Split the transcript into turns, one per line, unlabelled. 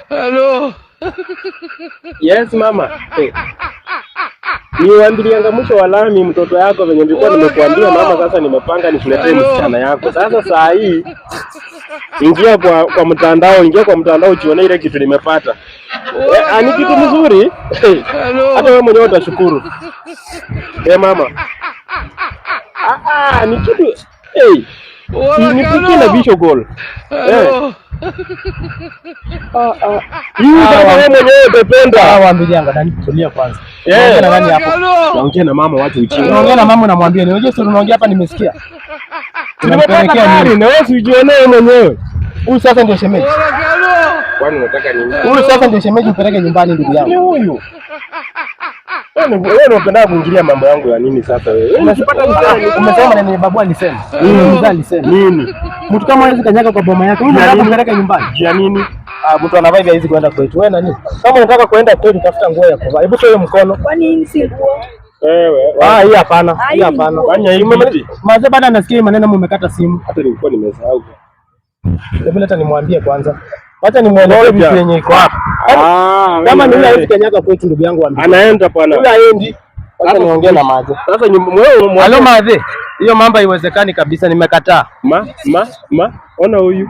Hello.
Yes mama. Niwaambilianga mwisho wa lami mtoto yako venye nilikuwa nimekuambia mama, sasa nimepanga nikuletee msichana yako. Sasa saa hii ingia kwa mtandao, ujione ile kitu nimepata. Ni kitu mzuri. Hata wewe mwenyewe utashukuru. Mama. Ni kitu nipikie na visho goal. Wewe mwenyewe utapenda.
Waambilianga nani kutulia kwanza. Ongea na nani hapo?
Naongea na mama, watu uchinga.
Naongea na mama, namwambia ni wewe, sio unaongea hapa, nimesikia.
Tunapelekea nini? Na wewe usijionee mwenyewe.
Huyu sasa ndio shemeji.
Kwani unataka nini?
Huyu sasa ndio shemeji, upeleke nyumbani ndugu yangu.
Ni huyu. Wewe unapenda kuingilia mambo yangu ya nini sasa wewe?
Unasipata mzee, umesema nini babu alisema? Mzee alisema.
Nini?
Mtu kama hawezi kanyaga kwa boma yake, unataka kumpeleka nyumbani?
Ya nini?
Mtu ana vibe hizi kwenda kwetu. Wewe nani? Kama unataka kwenda kwetu, tafuta nguo ya kuvaa. Hebu toa mkono.
Kwani hii si nguo?
Wewe.
Hii hapana. Hii hapana.
Fanya hivi.
Mzee bado anasikia maneno, mmekata simu.
Hata nilikuwa nimesahau.
Hebu leta nimwambie kwanza. Acha nimueleze vitu yenye iko hapa. Kama ni yule hawezi kanyaga kwetu ndugu yangu ambaye.
Anaenda bwana.
Yule haendi. Acha niongee na Madhe.
Sasa wewe
halo Madhe. Hiyo mambo haiwezekani kabisa, nimekataa.
Ona huyu.